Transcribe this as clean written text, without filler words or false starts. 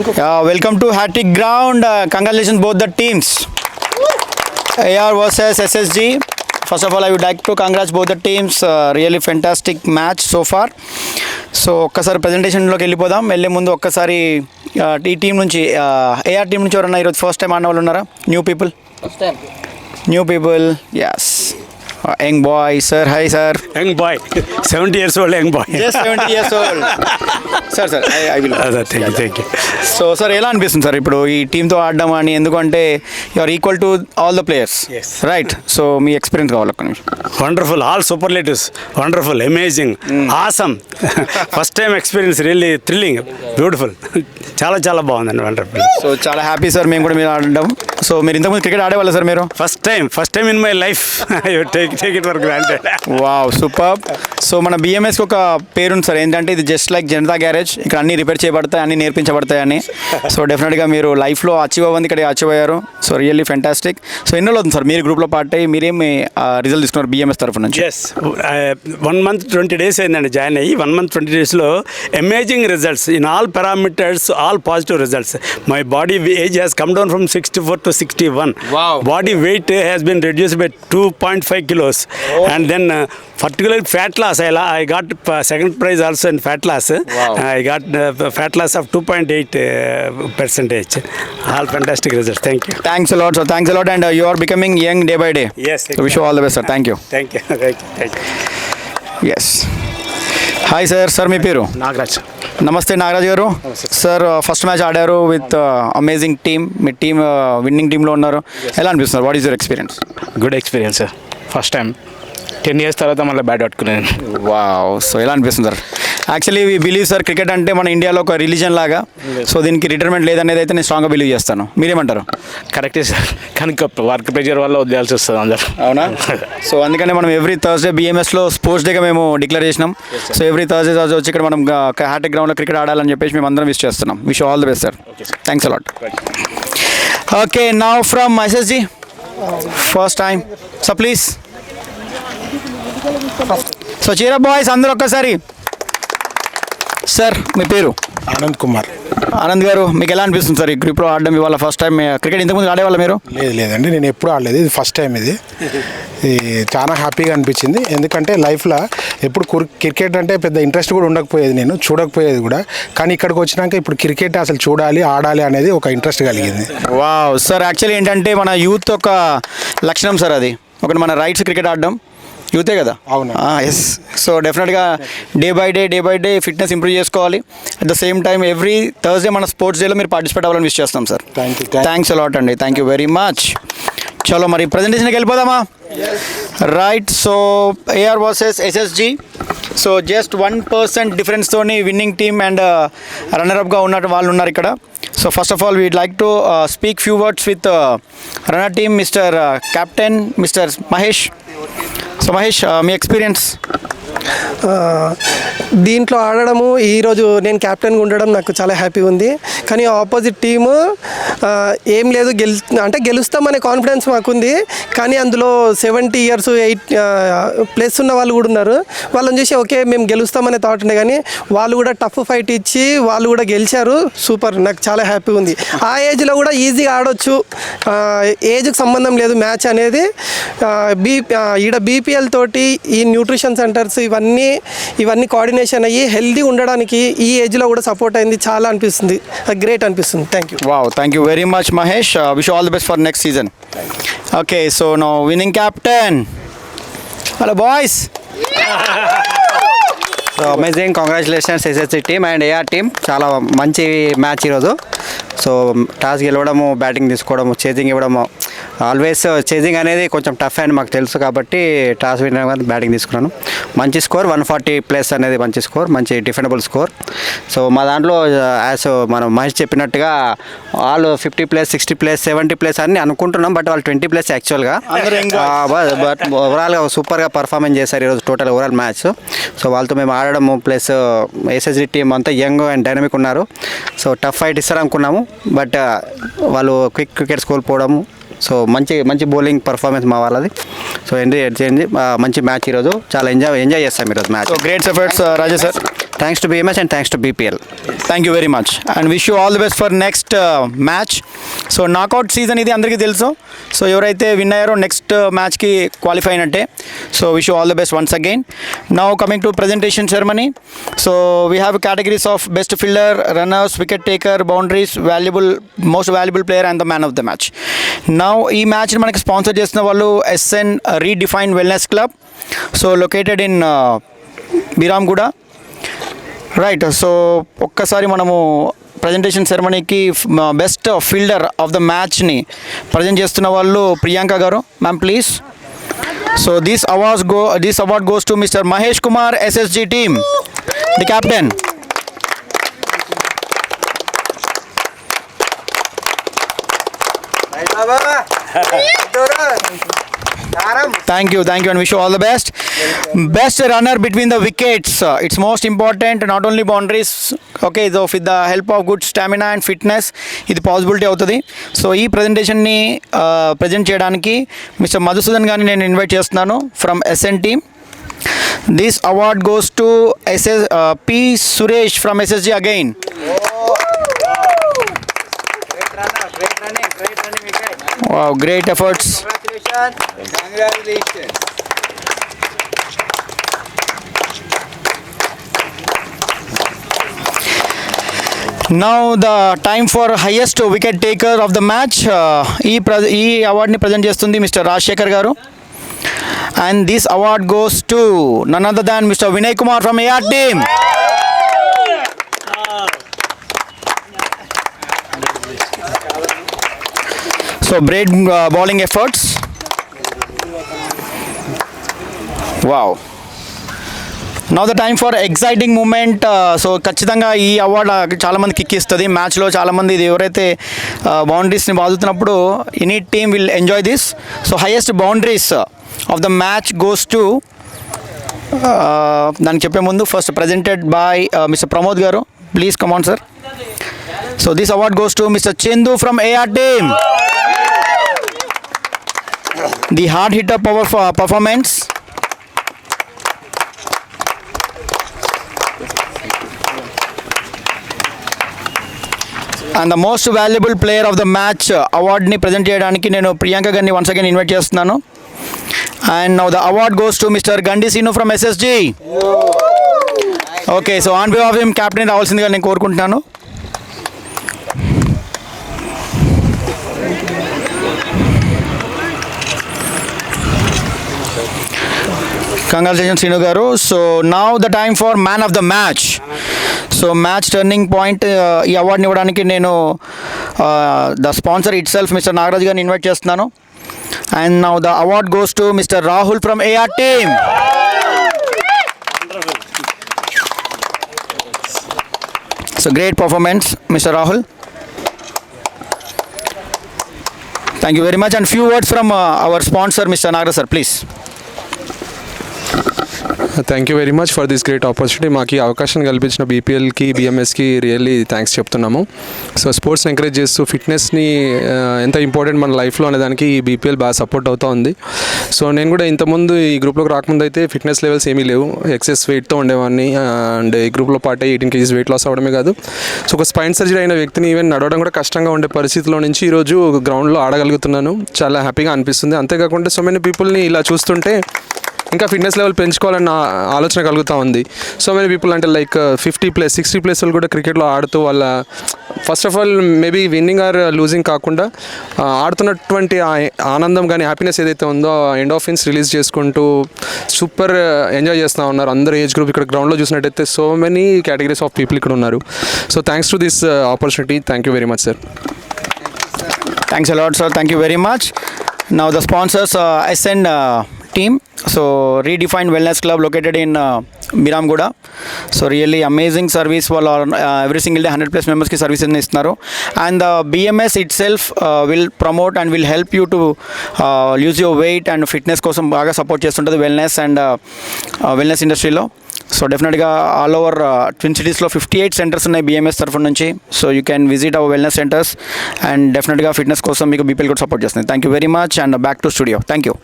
Welcome to Hattrick Ground. Congratulations both the teams. AR versus SSG. First of all, I would like to congratulate both the teams. Really fantastic match so far. So ఒక్కసారి ప్రజెంటేషన్లోకి వెళ్ళిపోదాం. వెళ్ళే ముందు ఒక్కసారి ఈ team నుంచి AR team నుంచి ఎవరన్నా ఈరోజు ఫస్ట్ టైం ఆడిన వాళ్ళు ఉన్నారా? New people yes. Young boy, sir. Hi, sir. Young boy, 70 years old young boy. Just 70 years old. Sir, I will. Thank you. So sir ఎలా అనిపిస్తుంది సార్ ఇప్పుడు ఈ టీంతో ఆడడం అని? ఎందుకంటే you are equal to all the players, right? So మీ experience కావాలి ఒక్క నిమిషం. Wonderful, all superlatives. Wonderful, amazing, awesome. First time experience, really thrilling, beautiful. చాలా బాగుందండి, వండర్ఫుల్. సో చాలా హ్యాపీ సార్ మేము కూడా మీరు ఆడడం. సో మీరు ఇంతకుముందు క్రికెట్ ఆడేవాళ్ళ సార్ మీరు? First time in my life. Take it for granted. Wow, super. So మన బిఎంఎస్కి ఒక పేరుంది సార్, ఏంటంటే ఇది జస్ట్ లైక్ జనతా గ్యారేజ్. ఇక్కడ అన్నీ రిపేర్ చేయబడతాయి, అన్నీ నేర్పించబడతాయి అని. సో డెఫినెట్గా మీరు లైఫ్లో అచీవ్ అవ్వండి, ఇక్కడ అచీవ్ అయ్యారు. So really fantastic. సో ఎన్నో అవుతుంది సార్ మీరు గ్రూప్లో పార్ట్ అయ్యి? మీరేమి రిజల్ట్ తీసుకున్నారు బిఎంఎస్ తరఫు నుంచి? ఎస్, 1 month 20 days అయిందండి జాయిన్ అయ్యి. 1 month 20 daysలో amazing results in all parameters, all positive results. My body age has come down from 64 to 61. Wow. Body weight has been reduced by 2.5 kilos. And then particularly fat loss, I got second prize also in fat loss. Wow. I got fat loss of 2.8%. All fantastic results. Thank you. Thanks a lot, sir. Thanks a lot. And you are becoming young day by day. Yes. So wish you all the best, sir. Thank you. Thank you. Yes. Hi sir. Sir మీ పేరు? నాగరాజ్. నమస్తే నాగరాజ్ గారు. Sir first match ఆడారు with amazing team. మీ team winning టీంలో ఉన్నారు. ఎలా అనిపిస్తున్నారు? What is your experience? Good experience sir. First time 10 years తర్వాత మళ్ళీ బ్యాట్ పట్టుకున్నాను. వావ్. సో ఎలా అనిపిస్తుంది sir? Actually we believe sir, cricket అంటే మన ఇండియాలో ఒక రిలీజన్ లాగా. సో దీనికి రిటైర్మెంట్ లేదనేది అయితే నేను స్ట్రాంగ్గా బిలీవ్ చేస్తాను. మీరేమంటారు? కరెక్టే సార్, కానీ వర్క్ ప్రెషర్ వల్ల వదిలేయాల్సి వస్తుంది అందరు. అవునా? సో అందుకనే మనం ఎవ్రీ థర్స్డే బిఎంఎస్లో స్పోర్ట్స్ డేగా మేము డిక్లేర్ చేసినాం. సో ఎవ్రీ థర్స్డే వచ్చి ఇక్కడ మనం హ్యాట్రిక్ గ్రౌండ్లో క్రికెట్ ఆడాలని చెప్పేసి మేము అందరం విష్ చేస్తున్నాం. Wish all the best sir. Thanks allot. Okay, now from SSG first time. So please, so చీర బాయ్స్ అందరూ ఒక్కసారి. సార్ మీ పేరు? ఆనంద్ కుమార్. ఆనంద్ గారు, మీకు ఎలా అనిపిస్తుంది సార్ ఈ గ్రూప్లో ఆడడం? ఇవాళ ఫస్ట్ టైం క్రికెట్ ఇంతకుముందు ఆడేవాళ్ళ మీరు? లేదండి, నేను ఎప్పుడు ఆడలేదు, ఇది ఫస్ట్ టైం. ఇది చాలా హ్యాపీగా అనిపించింది. ఎందుకంటే లైఫ్లో ఎప్పుడు క్రికెట్ అంటే పెద్ద ఇంట్రెస్ట్ కూడా ఉండకపోయేది, నేను చూడకపోయేది కూడా. కానీ ఇక్కడికి వచ్చినాక ఇప్పుడు క్రికెట్ అసలు చూడాలి, ఆడాలి అనేది ఒక ఇంట్రెస్ట్ కలిగింది. వావ్ సార్, యాక్చువల్లీ ఏంటంటే మన యూత్ ఒక లక్షణం సార్, అది ఒకటి మన రైట్స్ క్రికెట్ ఆడడం యూతే కదా. అవును. ఎస్. సో డెఫినెట్గా day by day fitness improve చేసుకోవాలి. At the same time every Thursday మన స్పోర్ట్స్ డేలో మీరు పార్టిసిపేట్ అవ్వాలని విష్ చేస్తాం సార్. థ్యాంక్స్ అలాట్ అండి. Thank you very much. చలో మరి ప్రజెంటేషన్కి వెళ్ళిపోదామా? Right. So AR versus SSG. So just 1% డిఫరెన్స్తోని విన్నింగ్ టీమ్ అండ్ రన్నర్అప్గా ఉన్న వాళ్ళు ఉన్నారు ఇక్కడ. So first of all we'd like to speak few words with runner team mister captain mister Mahesh. So Mahesh, మీ ఎక్స్పీరియన్స్? దీంట్లో ఆడడము, ఈరోజు నేను క్యాప్టెన్గా ఉండడం నాకు చాలా హ్యాపీ ఉంది. కానీ ఆపోజిట్ టీము ఏం లేదు, గెలుస్తామనే కాన్ఫిడెన్స్ మాకుంది. కానీ అందులో 70 years 8+ ఉన్న వాళ్ళు కూడా ఉన్నారు. వాళ్ళని చూసి ఓకే మేము గెలుస్తామనే థాట్ ఉండే, కానీ వాళ్ళు కూడా టఫ్ ఫైట్ ఇచ్చి వాళ్ళు కూడా గెలిచారు. సూపర్, నాకు చాలా హ్యాపీ ఉంది. ఆ ఏజ్లో కూడా ఈజీగా ఆడొచ్చు, ఏజ్కి సంబంధం లేదు మ్యాచ్ అనేది. ఈడ బీపీఎల్ తోటి ఈ న్యూట్రిషన్ సెంటర్స్ ఇవన్నీ కోఆర్డినేషన్ అయ్యి హెల్దీ ఉండడానికి ఈ ఏజ్లో కూడా సపోర్ట్ అయింది. చాలా అనిపిస్తుంది, గ్రేట్ అనిపిస్తుంది. Thank you. Wow, thank you very much Mahesh. Wish all the best for next season. Okay, so now winning captain. Hello boys. So amazing, congratulations SSC team and AR team. చాలా మంచి match ఈరోజు. So toss గెలవడము, batting తీసుకోవడము, chasing ఇవ్వడము. Always chasing అనేది కొంచెం tough అని మాకు తెలుసు కాబట్టి టాస్ విన్ బ్యాటింగ్ తీసుకున్నాను. మంచి స్కోర్ 140+ అనేది మంచి స్కోర్, మంచి డిఫెండబుల్ స్కోర్. సో మా దాంట్లో యాజ్ మనం మహేష్ చెప్పినట్టుగా వాళ్ళు 50+, 60+, 70+ అని అనుకుంటున్నాం, బట్ వాళ్ళు 20+ యాక్చువల్గా. బట్ ఓవరాల్గా సూపర్గా పర్ఫార్మెన్స్ చేశారు ఈరోజు టోటల్ ఓవరాల్ మ్యాచ్. సో వాళ్ళతో మేము ఆడడము ప్లస్ ఎస్ఎస్జి టీమ్ అంతా యంగ్ అండ్ డైనమిక్ ఉన్నారు. సో టఫ్ ఫైట్ ఇస్తారు అనుకున్నాము, బట్ వాళ్ళు క్విక్ వికెట్స్ కోల్పోవడము సో మంచి మంచి బౌలింగ్ పర్ఫార్మెన్స్ మా వాళ్ళది. సో మంచి మ్యాచ్ ఈరోజు, చాలా ఎంజాయ్ చేస్తాం ఈరోజు match. So great efforts Raja sir. Thanks to BMS and thanks to BPL. Thank you very much and wish you all the best for next match. So knockout season ఇది అందరికీ తెలుసు. So ఎవరైతే win అయ్యారో next మ్యాచ్కి qualify అయినట్టే. So wish you all the best once again. Now coming to presentation ceremony. So we have categories of best fielder, runners, wicket taker, boundaries, most valuable player and the man of the match. Now ఈ మ్యాచ్ని మనకి sponsor చేస్తున్న వాళ్ళు SN Redefined Wellness Club. So located in Biramguda. Right. So ఒక్కసారి మనము presentation సెరమనీకి best fielder of the మ్యాచ్ని present చేస్తున్న వాళ్ళు Priyanka garu. Ma'am please. So this award goes to Mr. Mahesh Kumar, SSG team, the captain. Thank you and wish you all the best. Best runner between the wickets. It's most important, not only boundaries. Okay, so with the help of good stamina and fitness, ఇది possibility అవుతుంది. So ఈ ప్రజెంటేషన్ని present చేయడానికి mister Madhusudan గారిని నేను invite చేస్తున్నాను from SN team. This award goes to P. Suresh from SSG again. Wow, great efforts. Congratulations. Now the time for highest wicket taker of the match. ఈ అవార్డ్ని present చేస్తుంది mister Rajasekhar గారు. And this award goes to none other than Mr. Vinay Kumar from AR team. So great bowling efforts. Wow. Now the time for exciting moment. So ఖచ్చితంగా ఈ award చాలామంది kick ఇస్తుంది మ్యాచ్లో. చాలామంది ఇది ఎవరైతే బౌండరీస్ని బాదుతున్నప్పుడు any team will enjoy this. So highest boundaries of the match goes to దానికి చెప్పే ముందు first presented by mister Pramod garu. Please come on sir. So this award goes to mister Chandu from AR team. The hard hitter power for performance. And the most valuable player of the match award ni present cheyడానికి నేను ప్రియాంక గారిని once again invite చేస్తున్నాను. And now the award goes to Mr. Gandi Sinu from SSG. Okay, so on behalf of him captain రావాల్సిందిగా నేను కోరుకుంటున్నాను. Congratulations Sinu garu. So now the time for man of the match. So match turning point ఈ అవార్డుని ఇవ్వడానికి నేను the sponsor it self mister Nagaraj గారిని invite చేస్తున్నాను. And now the award goes to mister Rahul from AR team. So great performance mister Rahul. Thank you very much. And few words from our sponsor mister Nagaraj sir please. Thank you very much for this great opportunity. మాకు ఈ అవకాశం కల్పించిన BPLకి BMSకి really thanks చెప్తున్నాము. So స్పోర్ట్స్ని encourage చేస్తూ ఫిట్నెస్ని ఎంత important మన లైఫ్లో అనేదానికి ఈ BPL బాగా సపోర్ట్ అవుతూ ఉంది. సో నేను కూడా ఇంతకుముందు ఈ గ్రూప్లోకి రాకముందు అయితే ఫిట్నెస్ లెవెల్స్ ఏమీ లేవు, ఎక్సెస్ వెయిట్తో ఉండేవాడిని. అండ్ ఈ గ్రూప్లో పాటు 18 kgs వెయిట్ లాస్ అవ్వడమే కాదు, సో ఒక స్పైన్ సర్జరీ అయిన వ్యక్తిని ఈవెన్ నడవడం కూడా కష్టంగా ఉండే పరిస్థితిలో నుంచి ఈరోజు గ్రౌండ్లో ఆడగలుగుతున్నాను. చాలా హ్యాపీగా అనిపిస్తుంది. అంతేకాకుండా సో మెనీ పీపుల్ని ఇలా చూస్తుంటే ఇంకా ఫిట్నెస్ లెవెల్ పెంచుకోవాలన్న ఆలోచన కలుగుతూ ఉంది. సో మెనీ పీపుల్ అంటే లైక్ 50+, 60+ వాళ్ళు కూడా క్రికెట్లో ఆడుతూ వాళ్ళ first of all maybe winning or losing కాకుండా ఆడుతున్నటువంటి ఆనందం కానీ హ్యాపీనెస్ ఏదైతే ఉందో ఎండోర్ఫిన్స్ రిలీజ్ చేసుకుంటూ సూపర్ ఎంజాయ్ చేస్తూ ఉన్నారు. అందరూ ఏజ్ గ్రూప్ ఇక్కడ గ్రౌండ్లో చూసినట్టయితే so many categories of people ఇక్కడ ఉన్నారు. So thanks to this opportunity. Thank you very much sir. Thanks a lot sir. Thank you very much. Now the sponsors SN team. So Redefined Wellness Club located in Biramguda. So really amazing service. వాళ్ళు every single day 100+ members కి service ఇస్తున్నారు. And the BMS itself will promote and will help you to lose your weight and fitness కోసం బాగా support చేస్తుంటుంది wellness and wellness ఇండస్ట్రీలో. So డెఫినెట్గా all over twin సిటీస్లో 58 centres ఉన్నాయి BMS తరఫు నుంచి. So you can visit our wellness centres and డెఫినెట్గా ఫిట్నెస్ కోసం మీకు బీపీఎల్ కూడా సపోర్ట్ చేస్తుంది. Thank you very much and back to studio. Thank you.